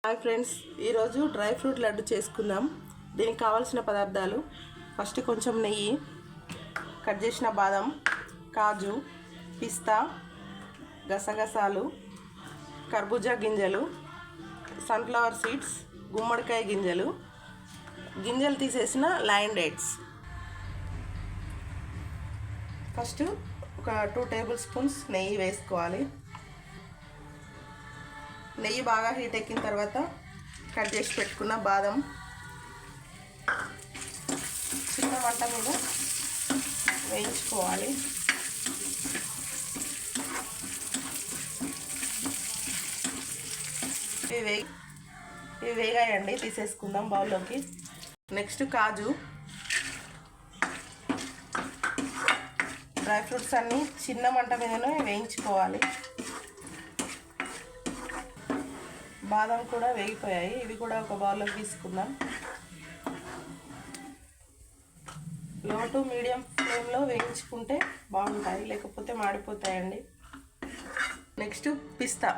Hi friends, ఈరోజు dry fruit laddu చేసుకుందాం. దీనికి కావాల్సిన పదార్థాలు: ఫస్ట్ కొంచెం నెయ్యి, కట్ చేసిన బాదం, కాజు, పిస్తా, గసగసాలు, కర్బూజా గింజలు, సన్ఫ్లవర్ సీడ్స్, గుమ్మడికాయ గింజలు, గింజలు తీసేసిన లైన్ డేట్స్. ఫస్ట్ ఒక 2 టేబుల్ స్పూన్స్ నెయ్యి వేసుకోవాలి. నెయ్యి బాగా హీట్ ఎక్కిన తర్వాత కట్ చేసి పెట్టుకున్న బాదం చిన్న మంట మీద వేయించుకోవాలి. ఇవి వేగాయండి, తీసేసుకుందాం బౌల్లోకి. నెక్స్ట్ కాజు, డ్రై ఫ్రూట్స్ అన్నీ చిన్న మంట మీదనే వేయించుకోవాలి. బాదం కూడా వేగిపోయాయి, ఇవి కూడా ఒక బౌల్లోకి తీసుకుందాం. లో టు మీడియం ఫ్లేమ్లో వేయించుకుంటే బాగుంటాయి, లేకపోతే మాడిపోతాయండి. నెక్స్ట్ పిస్తా,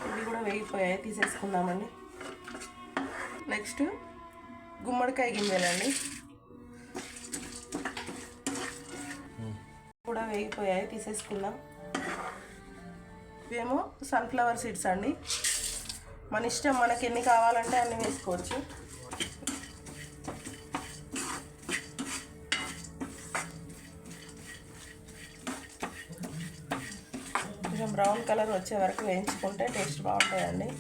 ఇవి కూడా వేగిపోయాయి, తీసేసుకుందామండి. నెక్స్ట్ గుమ్మడికాయ గింజలండి, కూడా వేగిపోయాయి, తీసేసుకుందాం. ఇవేమో సన్ఫ్లవర్ సీడ్స్ అండి, మన ఇష్టం, మనకి ఎన్ని కావాలంటే అన్ని వేసుకోవచ్చు. కొంచెం బ్రౌన్ కలర్ వచ్చే వరకు వేయించుకుంటే టేస్ట్ బాగుంటాయండి.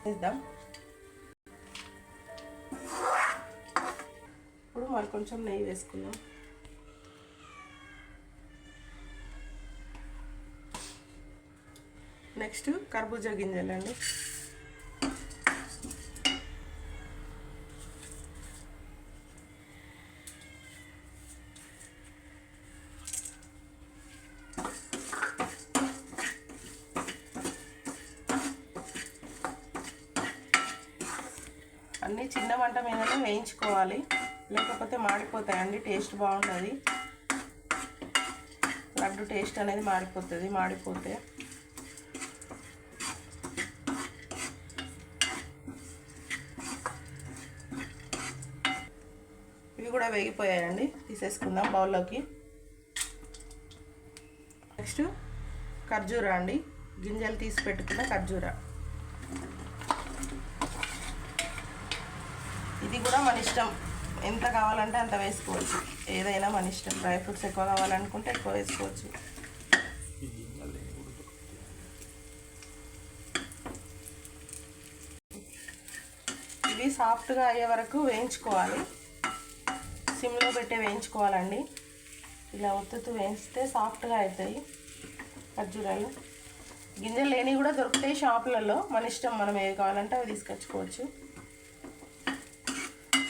వేద్దాం. ఇప్పుడు మరి కొంచెం నెయ్యి వేసుకుందాం. నెక్స్ట్ కర్బూజా గింజలండి, అన్నీ చిన్న మంట మీదనే వేయించుకోవాలి, లేకపోతే మాడిపోతాయండి. టేస్ట్ బాగుంటుంది, లడ్డు టేస్ట్ అనేది మాడిపోతే. ఇవి కూడా వేగిపోయాయండి, తీసేసుకుందాం బౌల్లోకి. నెక్స్ట్ ఖర్జూరా అండి, గింజలు తీసి పెట్టుకున్న ఖర్జూరా. ఇది కూడా మన ఇష్టం, ఎంత కావాలంటే అంత వేసుకోవచ్చు, ఏదైనా మన ఇష్టం. డ్రై ఫ్రూట్స్ ఎక్కువ కావాలనుకుంటే ఎక్కువ వేసుకోవచ్చు. ఇవి సాఫ్ట్గా అయ్యే వరకు వేయించుకోవాలి, సిమ్లో పెట్టి వేయించుకోవాలండి. ఇలా ఒత్తుతూ వేయిస్తే సాఫ్ట్గా అవుతాయి ఖర్జూరాలు. గింజలు లేనివి కూడా దొరుకుతాయి షాపులలో, మన ఇష్టం, మనం ఏవి కావాలంటే అవి తీసుకొచ్చుకోవచ్చు.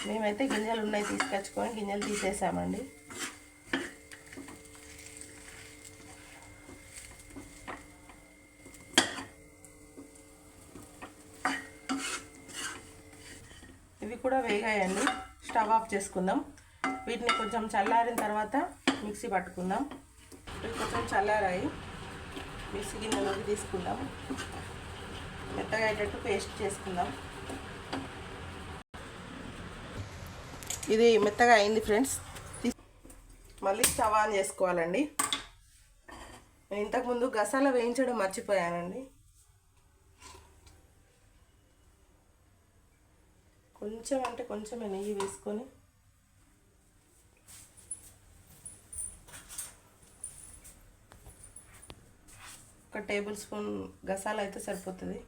మేమైతే గింజలు ఉన్నాయి తీసుకొచ్చుకొని గింజలు తీసేసామండి. ఇవి కూడా వేగాయండి, స్టవ్ ఆఫ్ చేసుకుందాం. వీటిని కొంచెం చల్లారిన తర్వాత మిక్సీ పట్టుకుందాం. ఇవి కొంచెం చల్లారాయి, మిక్సీ గిన్నెలోకి తీసుకుందాం. మెత్తగా అయ్యేటట్టు పేస్ట్ చేసుకుందాం. ఇది మెత్తగా అయింది ఫ్రెండ్స్. మళ్ళీ స్టవ్ ఆన్ చేసుకోవాలండి. నేను ఇంతకుముందు గసాల వేయించడం మర్చిపోయానండి. కొంచెం అంటే కొంచెమే నెయ్యి వేసుకొని ఒక టేబుల్ స్పూన్ గసాలు అయితే సరిపోతుంది.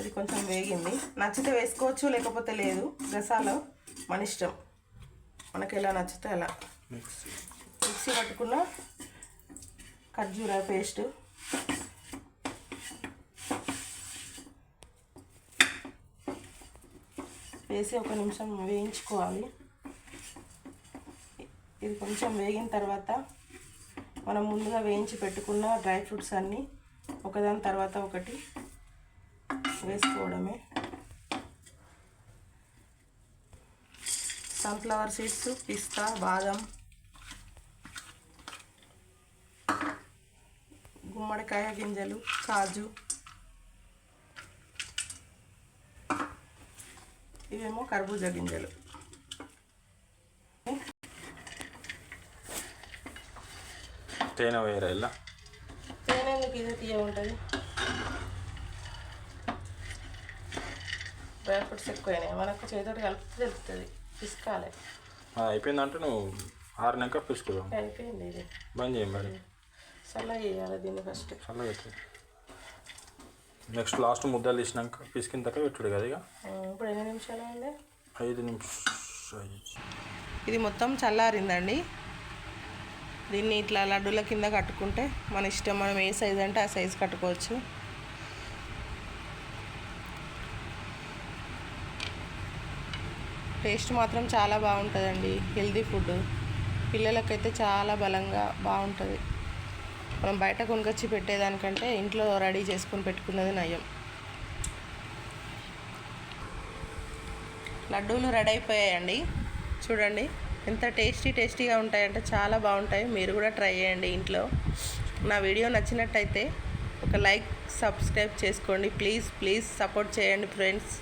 ఇది కొంచెం వేగింది, నచ్చితే వేసుకోవచ్చు, లేకపోతే లేదు. గసాలు మన ఇష్టం, మనకి ఎలా నచ్చితే అలా. మిక్సీ పట్టుకున్న ఖర్జూరా పేస్ట్ వేసి ఒక నిమిషం వేయించుకోవాలి. ఇది కొంచెం వేగిన తర్వాత మనం ముందుగా వేయించి పెట్టుకున్న డ్రై ఫ్రూట్స్ అన్నీ ఒకదాని తర్వాత ఒకటి వేసుకోవడమే. సన్ఫ్లవర్ సీడ్స్, పిస్తా, బాదం, గుమ్మడికాయ గింజలు, కాజు, ఇవేమో కర్బూజా గింజలు. తేనె వేయరా ఇలా? తేనె ఎందుకు, ఇదే తీయ ఉంటుంది. డ్రై ఫ్రూట్స్ ఎక్కువైనాయి, మనకు చేతితో కలిపి తెలుస్తుంది. పిసుకాలి. అది అయిపోయిందంటే నువ్వు ఆరినాక పిసుకుదాం. అయిపోయింది. ఇది బంద్ చేయం మరి. చల్లగా చేయాలి దీన్ని ఫస్ట్. చల్లగా అవుతుంది. నెక్స్ట్ లాస్ట్ ముద్దలు తీసినాక పిసికిన తర్వాత పెట్టుడు కదా ఇక. ఇప్పుడు ఎన్ని నిమిషాలు అయింది? 5 నిమిషాలు. ఇది మొత్తం చల్లారిందండి. దీన్ని ఇట్లా లడ్డూల కింద కట్టుకుంటే మన ఇష్టం, మనం ఏ సైజు అంటే ఆ సైజు కట్టుకోవచ్చు. టేస్ట్ మాత్రం చాలా బాగుంటుందండి. హెల్దీ ఫుడ్, పిల్లలకైతే చాలా బలంగా బాగుంటుంది. మనం బయట కొనుకొచ్చి పెట్టేదానికంటే ఇంట్లో రెడీ చేసుకొని పెట్టుకున్నది నయం. లడ్డూలు రెడీ అయిపోయాయండి. చూడండి ఎంత టేస్టీగా ఉంటాయంటే చాలా బాగుంటాయి. మీరు కూడా ట్రై చేయండి ఇంట్లో. నా వీడియో నచ్చినట్టయితే ఒక లైక్, సబ్స్క్రైబ్ చేసుకోండి. ప్లీజ్ సపోర్ట్ చేయండి ఫ్రెండ్స్.